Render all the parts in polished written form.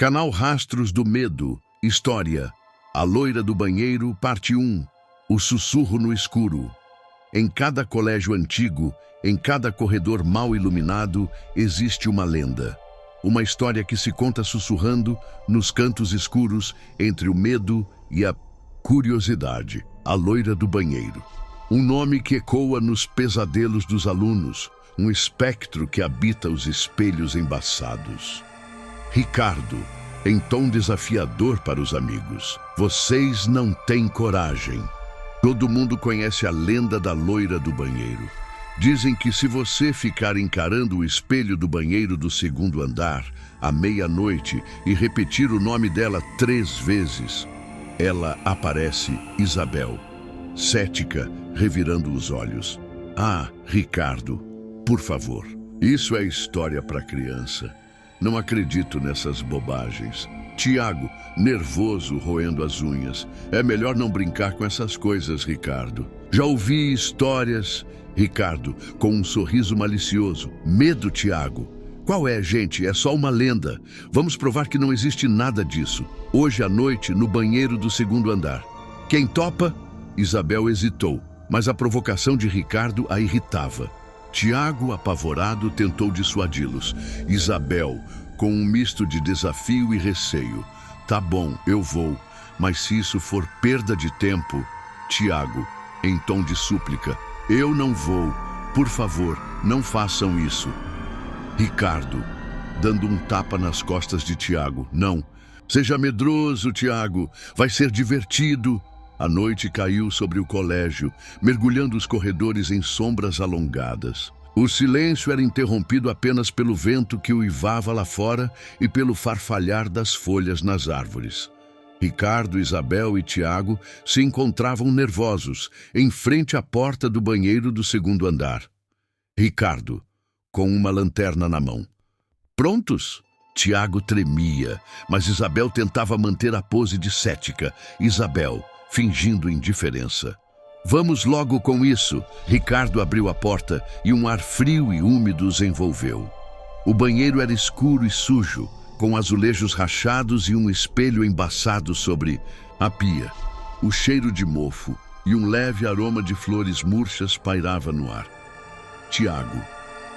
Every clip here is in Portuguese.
Canal Rastros do Medo, História, A Loira do Banheiro, Parte 1, O Sussurro no Escuro. Em cada colégio antigo, em cada corredor mal iluminado, existe uma lenda. Uma história que se conta sussurrando nos cantos escuros entre o medo e a curiosidade. A Loira do Banheiro. Um nome que ecoa nos pesadelos dos alunos, um espectro que habita os espelhos embaçados. Ricardo, em tom desafiador para os amigos. Vocês não têm coragem. Todo mundo conhece a lenda da Loira do Banheiro. Dizem que se você ficar encarando o espelho do banheiro do segundo andar à meia-noite e repetir o nome dela 3 vezes, ela aparece Isabel, cética, revirando os olhos. Ah, Ricardo, por favor. Isso é história para criança. Não acredito nessas bobagens. Tiago, nervoso, roendo as unhas. É melhor não brincar com essas coisas, Ricardo. Já ouvi histórias... Ricardo, com um sorriso malicioso. Medo, Tiago. Qual é, gente? É só uma lenda. Vamos provar que não existe nada disso. Hoje à noite, no banheiro do segundo andar. Quem topa? Isabel hesitou, mas a provocação de Ricardo a irritava. Tiago, apavorado, tentou dissuadi-los. Isabel, com um misto de desafio e receio. Tá bom, eu vou, mas se isso for perda de tempo... Tiago, em tom de súplica. Eu não vou. Por favor, não façam isso. Ricardo, dando um tapa nas costas de Tiago. Não. Seja medroso, Tiago. Vai ser divertido. A noite caiu sobre o colégio, mergulhando os corredores em sombras alongadas. O silêncio era interrompido apenas pelo vento que uivava lá fora e pelo farfalhar das folhas nas árvores. Ricardo, Isabel e Tiago se encontravam nervosos, em frente à porta do banheiro do segundo andar. Ricardo, com uma lanterna na mão. Prontos? Tiago tremia, mas Isabel tentava manter a pose de cética. Isabel, fingindo indiferença. Vamos logo com isso. Ricardo abriu a porta e um ar frio e úmido os envolveu. O banheiro era escuro e sujo, com azulejos rachados e um espelho embaçado sobre a pia. O cheiro de mofo e um leve aroma de flores murchas pairava no ar. Tiago,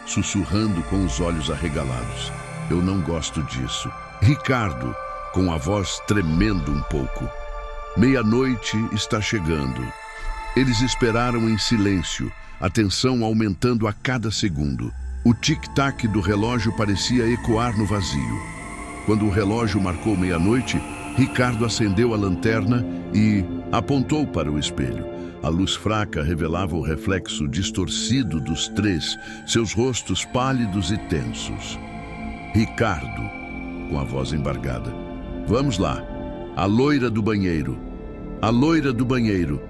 sussurrando com os olhos arregalados. Eu não gosto disso. Ricardo, com a voz tremendo um pouco. Meia-noite está chegando. Eles esperaram em silêncio, a tensão aumentando a cada segundo. O tic-tac do relógio parecia ecoar no vazio. Quando o relógio marcou meia-noite, Ricardo acendeu a lanterna e apontou para o espelho. A luz fraca revelava o reflexo distorcido dos 3, seus rostos pálidos e tensos. Ricardo, com a voz embargada. Vamos lá. A loira do banheiro. A loira do banheiro.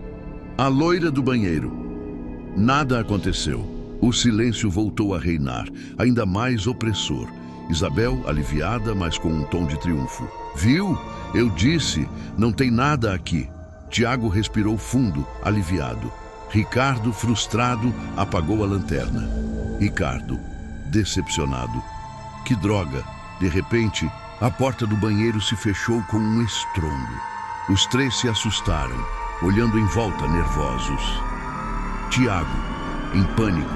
A loira do banheiro. Nada aconteceu. O silêncio voltou a reinar, ainda mais opressor. Isabel, aliviada, mas com um tom de triunfo. Viu? Eu disse, não tem nada aqui. Tiago respirou fundo, aliviado. Ricardo, frustrado, apagou a lanterna. Ricardo, decepcionado. Que droga! De repente, a porta do banheiro se fechou com um estrondo. Os 3 se assustaram, olhando em volta nervosos. Tiago, em pânico.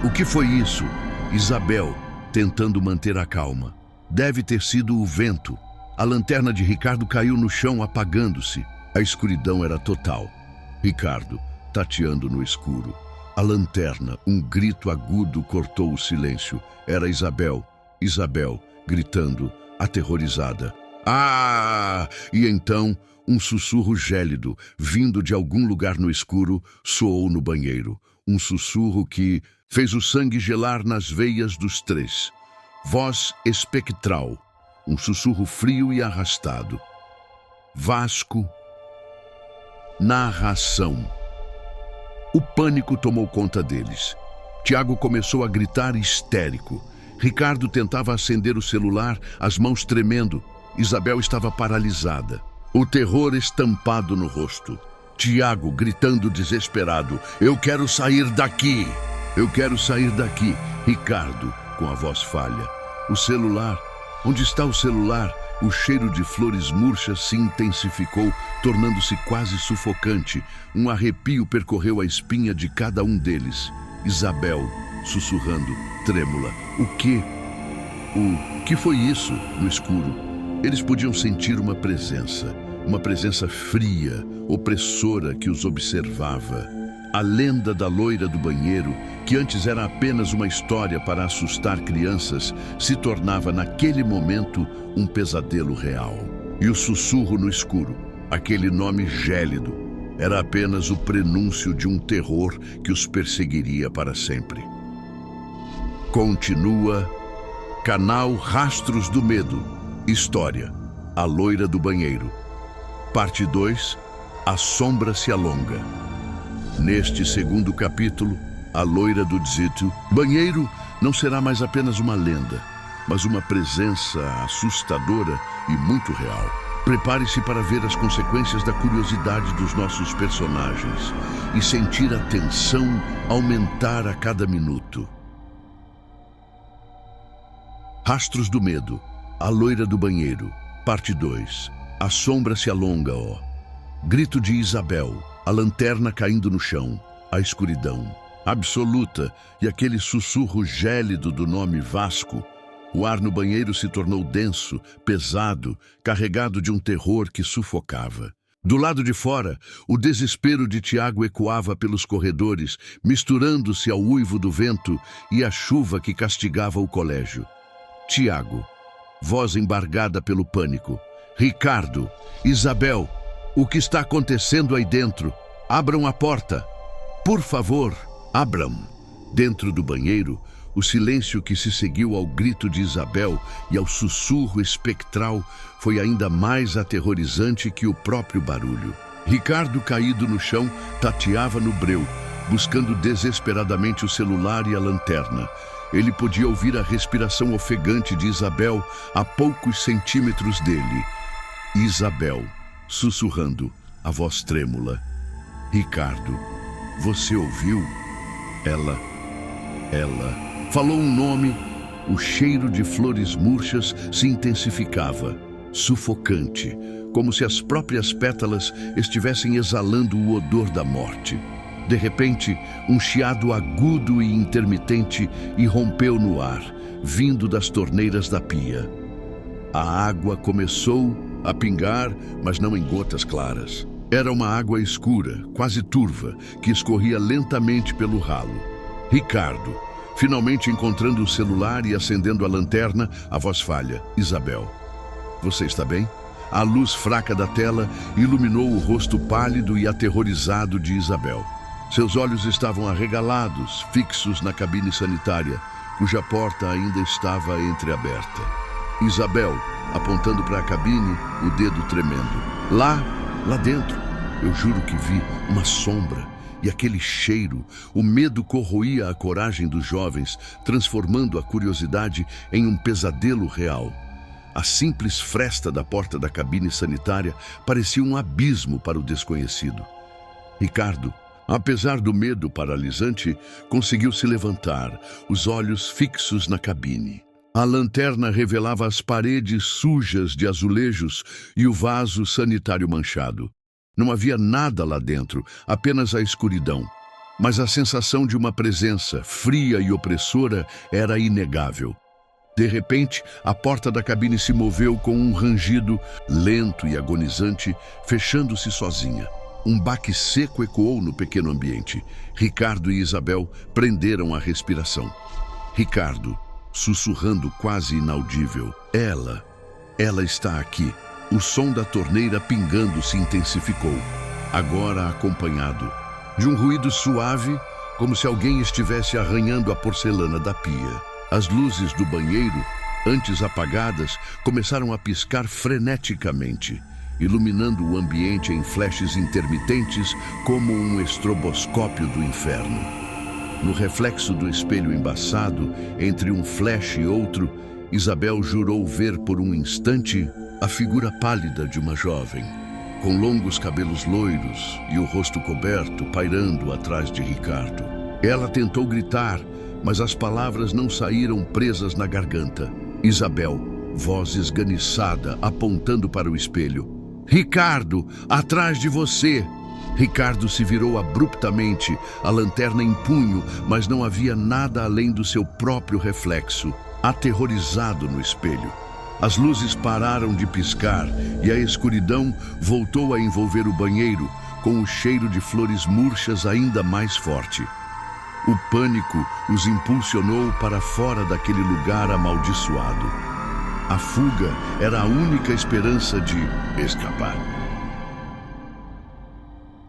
O que foi isso? Isabel, tentando manter a calma. Deve ter sido o vento. A lanterna de Ricardo caiu no chão, apagando-se. A escuridão era total. Ricardo, tateando no escuro. A lanterna, um grito agudo cortou o silêncio. Era Isabel. Isabel, gritando, aterrorizada. Ah! E então, um sussurro gélido, vindo de algum lugar no escuro, soou no banheiro. Um sussurro que fez o sangue gelar nas veias dos 3. Voz espectral, um sussurro frio e arrastado. Vasco. Narração. O pânico tomou conta deles. Tiago começou a gritar histérico. Ricardo tentava acender o celular, as mãos tremendo. Isabel estava paralisada. O terror estampado no rosto. Tiago gritando desesperado. Eu quero sair daqui! Eu quero sair daqui. Ricardo, com a voz falha. O celular. Onde está o celular? o cheiro de flores murchas se intensificou, tornando-se quase sufocante. Um arrepio percorreu a espinha de cada um deles. Isabel, sussurrando, trêmula. O que foi isso no escuro? Eles podiam sentir uma presença fria, opressora que os observava. A lenda da loira do banheiro, que antes era apenas uma história para assustar crianças, se tornava naquele momento um pesadelo real. E o sussurro no escuro, aquele nome gélido, era apenas o prenúncio de um terror que os perseguiria para sempre. Continua Canal Rastros do Medo. História: A Loira do Banheiro. Parte 2: A Sombra se Alonga. Neste segundo capítulo, A Loira do Banheiro não será mais apenas uma lenda, mas uma presença assustadora e muito real. Prepare-se para ver as consequências da curiosidade dos nossos personagens e sentir a tensão aumentar a cada minuto. Rastros do Medo, A Loira do Banheiro, Parte 2. A sombra se alonga, ó. Grito de Isabel, a lanterna caindo no chão, a escuridão absoluta e aquele sussurro gélido do nome Vasco. O ar no banheiro se tornou denso, pesado, carregado de um terror que sufocava. Do lado de fora, o desespero de Tiago ecoava pelos corredores, misturando-se ao uivo do vento e a chuva que castigava o colégio. Tiago, voz embargada pelo pânico. Ricardo, Isabel, o que está acontecendo aí dentro? Abram a porta. Por favor, abram. Dentro do banheiro, o silêncio que se seguiu ao grito de Isabel e ao sussurro espectral foi ainda mais aterrorizante que o próprio barulho. Ricardo, caído no chão, tateava no breu, buscando desesperadamente o celular e a lanterna. Ele podia ouvir a respiração ofegante de Isabel a poucos centímetros dele. Isabel, sussurrando, a voz trêmula. Ricardo, você ouviu? Ela falou um nome. O cheiro de flores murchas se intensificava, sufocante, como se as próprias pétalas estivessem exalando o odor da morte. De repente, um chiado agudo e intermitente irrompeu no ar, vindo das torneiras da pia. A água começou a pingar, mas não em gotas claras. Era uma água escura, quase turva, que escorria lentamente pelo ralo. Ricardo, finalmente encontrando o celular e acendendo a lanterna, a voz falha. Isabel, você está bem? A luz fraca da tela iluminou o rosto pálido e aterrorizado de Isabel. Seus olhos estavam arregalados, fixos na cabine sanitária, cuja porta ainda estava entreaberta. Isabel, apontando para a cabine, o dedo tremendo. Lá dentro, eu juro que vi uma sombra. E aquele cheiro, o medo corroía a coragem dos jovens, transformando a curiosidade em um pesadelo real. A simples fresta da porta da cabine sanitária parecia um abismo para o desconhecido. Ricardo, apesar do medo paralisante, conseguiu se levantar, os olhos fixos na cabine. A lanterna revelava as paredes sujas de azulejos e o vaso sanitário manchado. Não havia nada lá dentro, apenas a escuridão. Mas a sensação de uma presença fria e opressora era inegável. De repente, a porta da cabine se moveu com um rangido lento e agonizante, fechando-se sozinha. Um baque seco ecoou no pequeno ambiente. Ricardo e Isabel prenderam a respiração. Ricardo, sussurrando quase inaudível. Ela está aqui. O som da torneira pingando se intensificou, agora acompanhado de um ruído suave, como se alguém estivesse arranhando a porcelana da pia. As luzes do banheiro, antes apagadas, começaram a piscar freneticamente, iluminando o ambiente em flashes intermitentes como um estroboscópio do inferno. No reflexo do espelho embaçado, entre um flash e outro, Isabel jurou ver por um instante a figura pálida de uma jovem, com longos cabelos loiros e o rosto coberto, pairando atrás de Ricardo. Ela tentou gritar, mas as palavras não saíram presas na garganta. Isabel, Voz esganiçada, apontando para o espelho. Ricardo, atrás de você! Ricardo se virou abruptamente, a lanterna em punho, mas não havia nada além do seu próprio reflexo, aterrorizado no espelho. As luzes pararam de piscar e a escuridão voltou a envolver o banheiro, com o cheiro de flores murchas ainda mais forte. O pânico os impulsionou para fora daquele lugar amaldiçoado. A fuga era a única esperança de escapar.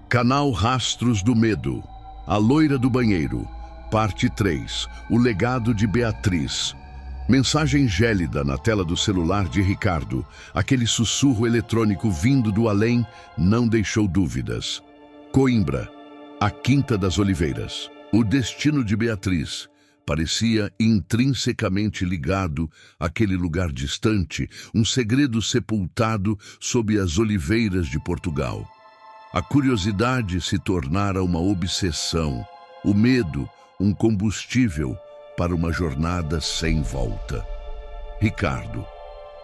Canal Rastros do Medo, A Loira do Banheiro, Parte 3, O Legado de Beatriz. Mensagem gélida na tela do celular de Ricardo. Aquele sussurro eletrônico vindo do além não deixou dúvidas. Coimbra, a Quinta das Oliveiras. O destino de Beatriz parecia intrinsecamente ligado àquele lugar distante, um segredo sepultado sob as oliveiras de Portugal. A curiosidade se tornara uma obsessão, o medo um combustível para uma jornada sem volta. Ricardo,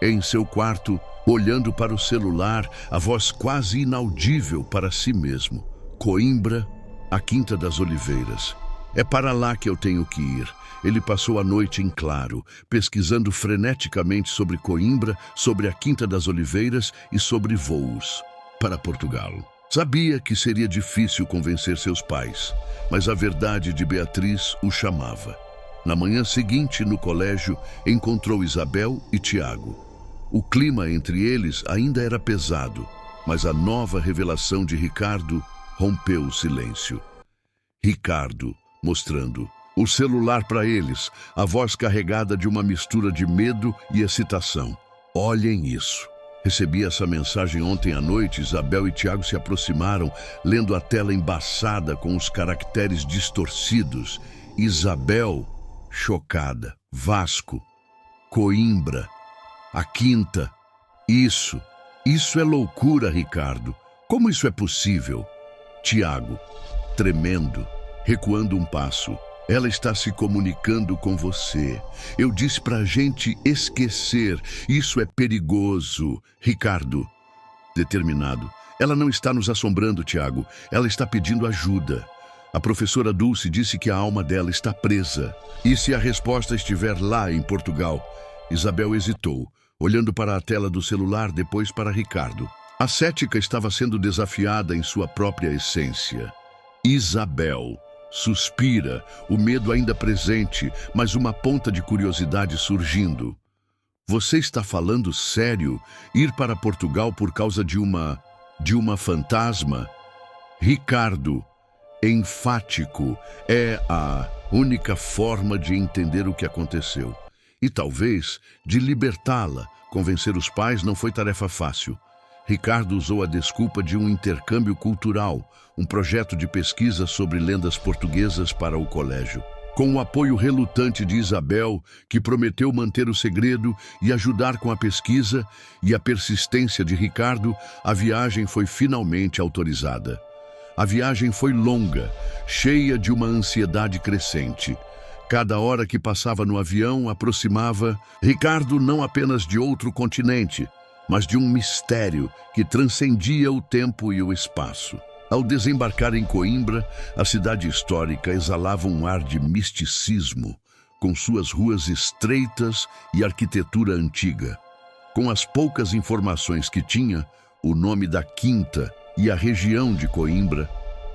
em seu quarto, olhando para o celular, a voz quase inaudível para si mesmo. Coimbra, a Quinta das Oliveiras. É para lá que eu tenho que ir. Ele passou a noite em claro, pesquisando freneticamente sobre Coimbra, sobre a Quinta das Oliveiras e sobre voos para Portugal. Sabia que seria difícil convencer seus pais, mas a verdade de Beatriz o chamava. Na manhã seguinte, no colégio, encontrou Isabel e Tiago. O clima entre eles ainda era pesado, mas a nova revelação de Ricardo rompeu o silêncio. Ricardo, mostrando o celular para eles, a voz carregada de uma mistura de medo e excitação. Olhem isso. Recebi essa mensagem ontem à noite. Isabel e Tiago se aproximaram, lendo a tela embaçada com os caracteres distorcidos. Isabel, chocada. Vasco, Coimbra, a Quinta. Isso é loucura, Ricardo. Como isso é possível? Tiago, tremendo, recuando um passo. Ela está se comunicando com você. Eu disse pra gente esquecer. Isso é perigoso. Ricardo, determinado. Ela não está nos assombrando, Tiago. Ela está pedindo ajuda. A professora Dulce disse que a alma dela está presa. E se a resposta estiver lá em Portugal? Isabel hesitou, olhando para a tela do celular, depois para Ricardo. A cética estava sendo desafiada em sua própria essência. Isabel suspira, o medo ainda presente, mas uma ponta de curiosidade surgindo. Você está falando sério? Ir para Portugal por causa de uma fantasma? Ricardo, enfático, é a única forma de entender o que aconteceu. E talvez de libertá-la. Convencer os pais não foi tarefa fácil. Ricardo usou a desculpa de um intercâmbio cultural, um projeto de pesquisa sobre lendas portuguesas para o colégio. Com o apoio relutante de Isabel, que prometeu manter o segredo e ajudar com a pesquisa, e a persistência de Ricardo, a viagem foi finalmente autorizada. A viagem foi longa, cheia de uma ansiedade crescente. Cada hora que passava no avião aproximava Ricardo não apenas de outro continente, mas de um mistério que transcendia o tempo e o espaço. Ao desembarcar em Coimbra, a cidade histórica exalava um ar de misticismo, com suas ruas estreitas e arquitetura antiga. Com as poucas informações que tinha, o nome da Quinta e a região de Coimbra,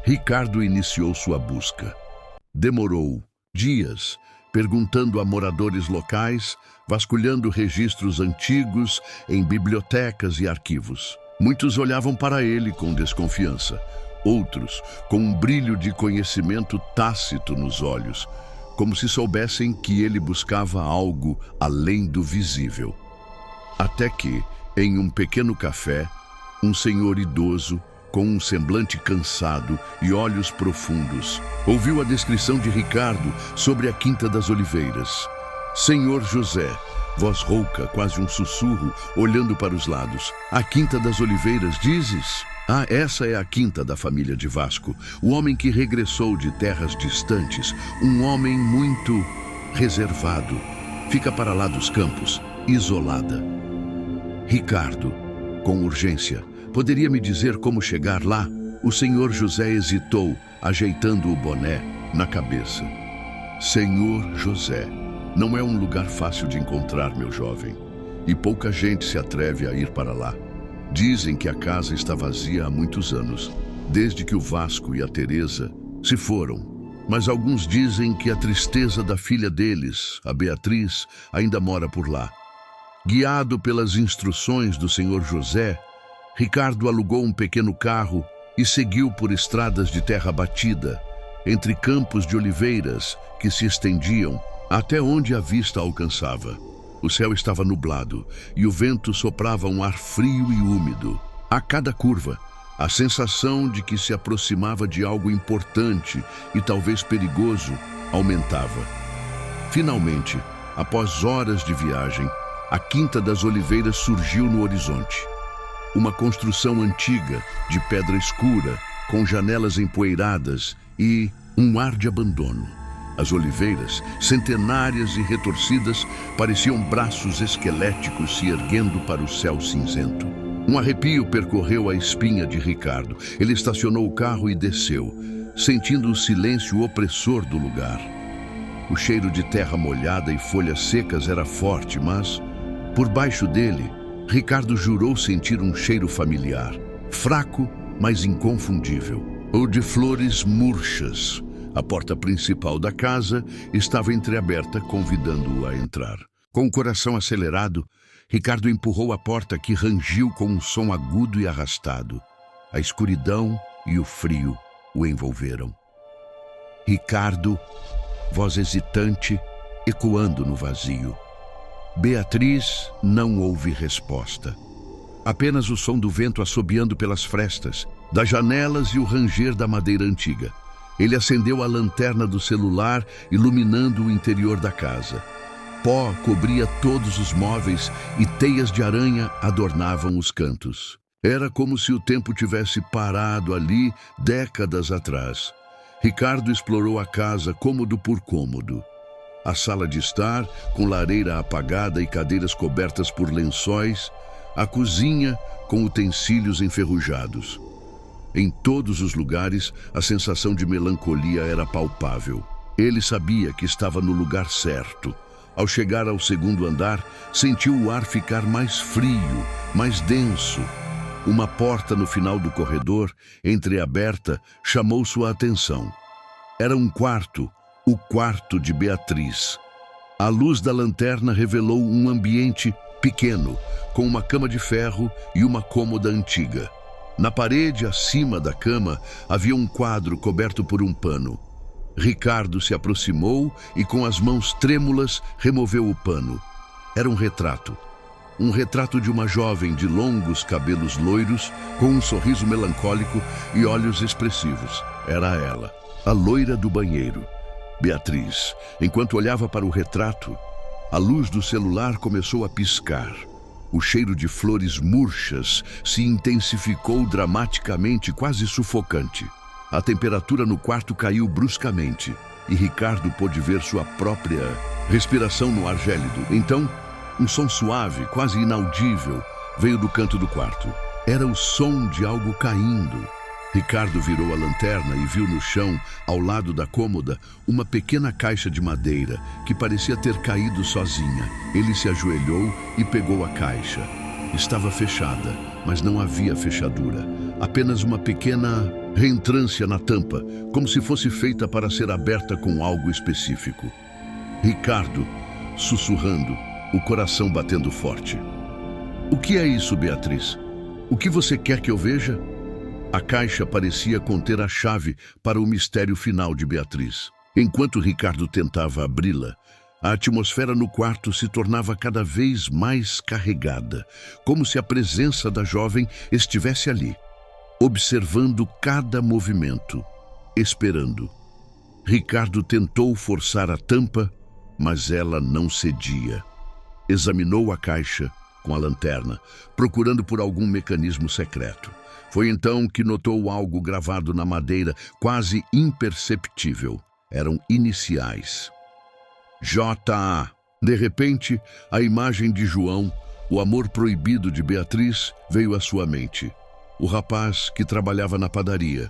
Ricardo iniciou sua busca. Demorou dias, perguntando a moradores locais, vasculhando registros antigos em bibliotecas e arquivos. Muitos olhavam para ele com desconfiança, outros com um brilho de conhecimento tácito nos olhos, como se soubessem que ele buscava algo além do visível. Até que, em um pequeno café, um senhor idoso, com um semblante cansado e olhos profundos, ouviu a descrição de Ricardo sobre a Quinta das Oliveiras. Senhor José, voz rouca, quase um sussurro, olhando para os lados. A Quinta das Oliveiras, dizes? Ah, essa é a Quinta da família de Vasco, o homem que regressou de terras distantes, um homem muito reservado. Fica para lá dos campos. isolada. Ricardo, com urgência, poderia me dizer como chegar lá? O senhor José hesitou, ajeitando o boné na cabeça. Senhor José, não é um lugar fácil de encontrar, meu jovem, e pouca gente se atreve a ir para lá. Dizem que a casa está vazia há muitos anos, desde que o Vasco e a Teresa se foram. Mas alguns dizem que a tristeza da filha deles, a Beatriz, ainda mora por lá. Guiado pelas instruções do senhor José, Ricardo alugou um pequeno carro e seguiu por estradas de terra batida, entre campos de oliveiras que se estendiam até onde a vista alcançava. O céu estava nublado e o vento soprava um ar frio e úmido. A cada curva, a sensação de que se aproximava de algo importante e talvez perigoso aumentava. Finalmente, após horas de viagem, a Quinta das Oliveiras surgiu no horizonte. Uma construção antiga, de pedra escura, com janelas empoeiradas e um ar de abandono. As oliveiras, centenárias e retorcidas, pareciam braços esqueléticos se erguendo para o céu cinzento. Um arrepio percorreu a espinha de Ricardo. Ele estacionou o carro e desceu, sentindo o silêncio opressor do lugar. O cheiro de terra molhada e folhas secas era forte, mas, por baixo dele, Ricardo jurou sentir um cheiro familiar, fraco, mas inconfundível. O de flores murchas. A porta principal da casa estava entreaberta, convidando-o a entrar. Com o coração acelerado, Ricardo empurrou a porta, que rangiu com um som agudo e arrastado. A escuridão e o frio o envolveram. Ricardo, voz hesitante, ecoando no vazio. Beatriz não houve resposta. Apenas o som do vento assobiando pelas frestas, das janelas e o ranger da madeira antiga. Ele acendeu a lanterna do celular, iluminando o interior da casa. Pó cobria todos os móveis e teias de aranha adornavam os cantos. Era como se o tempo tivesse parado ali décadas atrás. Ricardo explorou a casa cômodo por cômodo. A sala de estar, com lareira apagada e cadeiras cobertas por lençóis. A cozinha, com utensílios enferrujados. Em todos os lugares, a sensação de melancolia era palpável. Ele sabia que estava no lugar certo. Ao chegar ao segundo andar, sentiu o ar ficar mais frio, mais denso. Uma porta no final do corredor, entreaberta, chamou sua atenção. Era um quarto, o quarto de Beatriz. A luz da lanterna revelou um ambiente pequeno, com uma cama de ferro e uma cômoda antiga. Na parede, acima da cama, havia um quadro coberto por um pano. Ricardo se aproximou e, com as mãos trêmulas, removeu o pano. Era um retrato. Um retrato de uma jovem de longos cabelos loiros, com um sorriso melancólico e olhos expressivos. Era ela, a loira do banheiro. Beatriz, enquanto olhava para o retrato, a luz do celular começou a piscar. O cheiro de flores murchas se intensificou dramaticamente, quase sufocante. A temperatura no quarto caiu bruscamente e Ricardo pôde ver sua própria respiração no ar gélido. Então, um som suave, quase inaudível, veio do canto do quarto. Era o som de algo caindo. Ricardo virou a lanterna e viu no chão, ao lado da cômoda, uma pequena caixa de madeira que parecia ter caído sozinha. Ele se ajoelhou e pegou a caixa. Estava fechada, mas não havia fechadura. Apenas uma pequena reentrância na tampa, como se fosse feita para ser aberta com algo específico. Ricardo, sussurrando, o coração batendo forte. "O que é isso, Beatriz? O que você quer que eu veja?" A caixa parecia conter a chave para o mistério final de Beatriz. Enquanto Ricardo tentava abri-la, a atmosfera no quarto se tornava cada vez mais carregada, como se a presença da jovem estivesse ali, observando cada movimento, esperando. Ricardo tentou forçar a tampa, mas ela não cedia. Examinou a caixa com a lanterna, procurando por algum mecanismo secreto. Foi então que notou algo gravado na madeira, quase imperceptível. Eram iniciais. J.A. De repente, a imagem de João, o amor proibido de Beatriz, veio à sua mente. O rapaz que trabalhava na padaria.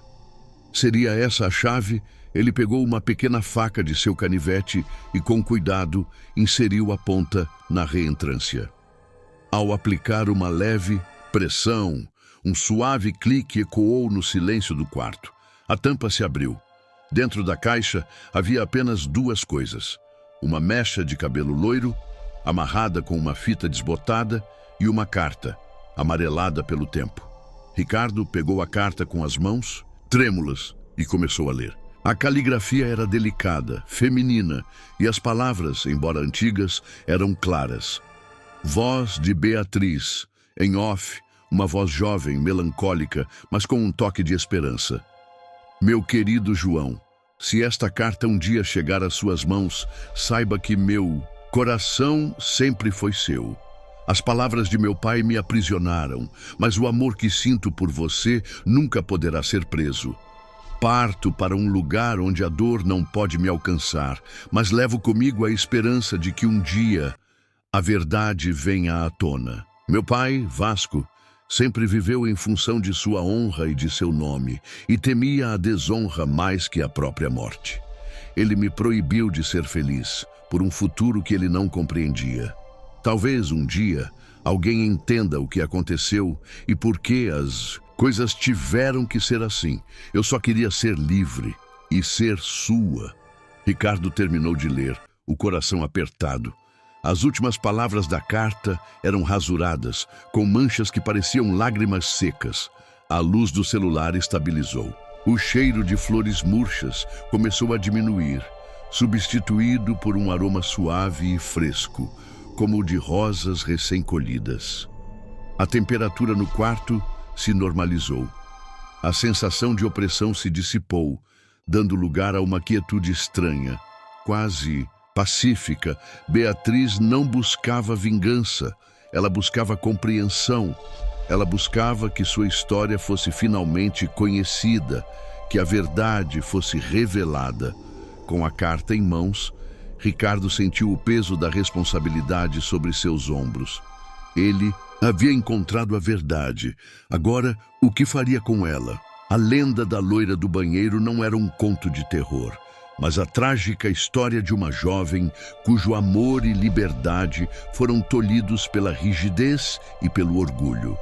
Seria essa a chave? Ele pegou uma pequena faca de seu canivete e, com cuidado, inseriu a ponta na reentrância. Ao aplicar uma leve pressão, um suave clique ecoou no silêncio do quarto. A tampa se abriu. Dentro da caixa havia apenas duas coisas: uma mecha de cabelo loiro, amarrada com uma fita desbotada, e uma carta, amarelada pelo tempo. Ricardo pegou a carta com as mãos, trêmulas, e começou a ler. A caligrafia era delicada, feminina, e as palavras, embora antigas, eram claras. Voz de Beatriz, em off, uma voz jovem, melancólica, mas com um toque de esperança. Meu querido João, se esta carta um dia chegar às suas mãos, saiba que meu coração sempre foi seu. As palavras de meu pai me aprisionaram, mas o amor que sinto por você nunca poderá ser preso. Parto para um lugar onde a dor não pode me alcançar, mas levo comigo a esperança de que um dia a verdade venha à tona. Meu pai, Vasco, sempre viveu em função de sua honra e de seu nome, e temia a desonra mais que a própria morte. Ele me proibiu de ser feliz, por um futuro que ele não compreendia. Talvez um dia alguém entenda o que aconteceu e por que as coisas tiveram que ser assim. Eu só queria ser livre e ser sua. Ricardo terminou de ler, o coração apertado. As últimas palavras da carta eram rasuradas, com manchas que pareciam lágrimas secas. A luz do celular estabilizou. O cheiro de flores murchas começou a diminuir, substituído por um aroma suave e fresco, como o de rosas recém-colhidas. A temperatura no quarto se normalizou. A sensação de opressão se dissipou, dando lugar a uma quietude estranha, quase pacífica. Beatriz não buscava vingança, ela buscava compreensão. Ela buscava que sua história fosse finalmente conhecida, que a verdade fosse revelada. Com a carta em mãos, Ricardo sentiu o peso da responsabilidade sobre seus ombros. Ele havia encontrado a verdade. Agora, o que faria com ela? A lenda da loira do banheiro não era um conto de terror, mas a trágica história de uma jovem cujo amor e liberdade foram tolhidos pela rigidez e pelo orgulho.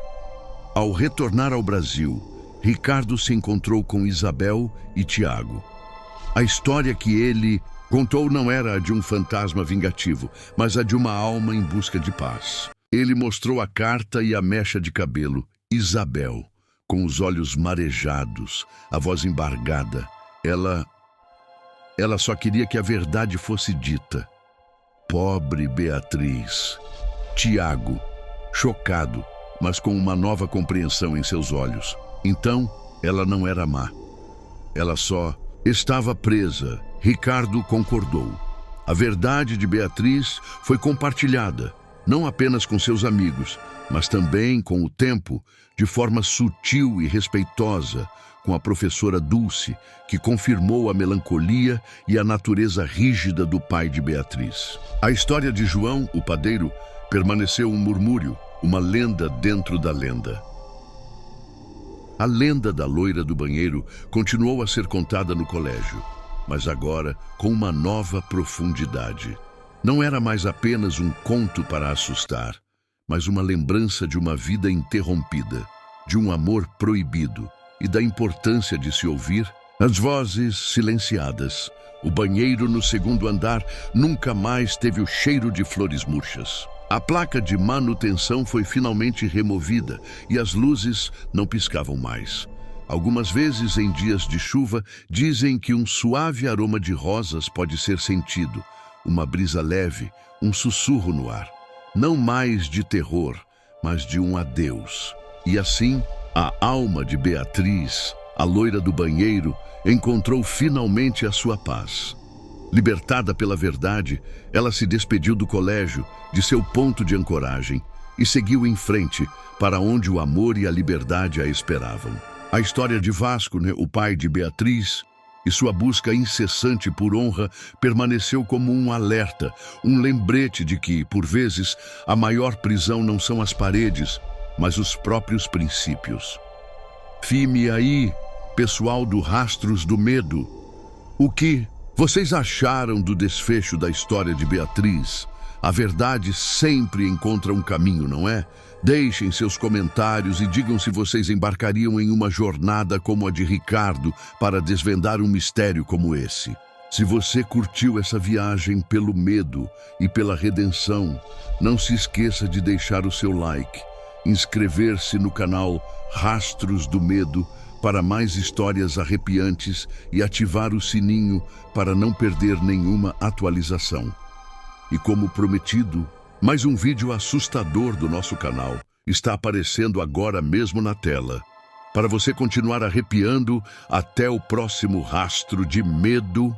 Ao retornar ao Brasil, Ricardo se encontrou com Isabel e Tiago. A história que ele contou não era a de um fantasma vingativo, mas a de uma alma em busca de paz. Ele mostrou a carta e a mecha de cabelo. Isabel, com os olhos marejados, a voz embargada. Ela só queria que a verdade fosse dita. Pobre Beatriz. Tiago, chocado, mas com uma nova compreensão em seus olhos. Então, ela não era má. Ela só estava presa. Ricardo concordou. A verdade de Beatriz foi compartilhada, não apenas com seus amigos, mas também com o tempo, de forma sutil e respeitosa, com a professora Dulce, que confirmou a melancolia e a natureza rígida do pai de Beatriz. A história de João, o padeiro, permaneceu um murmúrio, uma lenda dentro da lenda. A lenda da loira do banheiro continuou a ser contada no colégio, mas agora com uma nova profundidade. Não era mais apenas um conto para assustar, mas uma lembrança de uma vida interrompida, de um amor proibido e da importância de se ouvir as vozes silenciadas. O banheiro no segundo andar nunca mais teve o cheiro de flores murchas. A placa de manutenção foi finalmente removida e as luzes não piscavam mais. Algumas vezes, em dias de chuva, dizem que um suave aroma de rosas pode ser sentido, uma brisa leve, um sussurro no ar. Não mais de terror, mas de um adeus. E assim, a alma de Beatriz, a loira do banheiro, encontrou finalmente a sua paz. Libertada pela verdade, ela se despediu do colégio, de seu ponto de ancoragem, e seguiu em frente, para onde o amor e a liberdade a esperavam. A história de Vasco, o pai de Beatriz, e sua busca incessante por honra permaneceu como um alerta, um lembrete de que, por vezes, a maior prisão não são as paredes, mas os próprios princípios. Firme aí, pessoal do Rastros do Medo. O que vocês acharam do desfecho da história de Beatriz? A verdade sempre encontra um caminho, não é? Deixem seus comentários e digam se vocês embarcariam em uma jornada como a de Ricardo para desvendar um mistério como esse. Se você curtiu essa viagem pelo medo e pela redenção, não se esqueça de deixar o seu like, inscrever-se no canal Rastros do Medo para mais histórias arrepiantes e ativar o sininho para não perder nenhuma atualização. E como prometido, mais um vídeo assustador do nosso canal está aparecendo agora mesmo na tela. Para você continuar arrepiando até o próximo Rastro de Medo.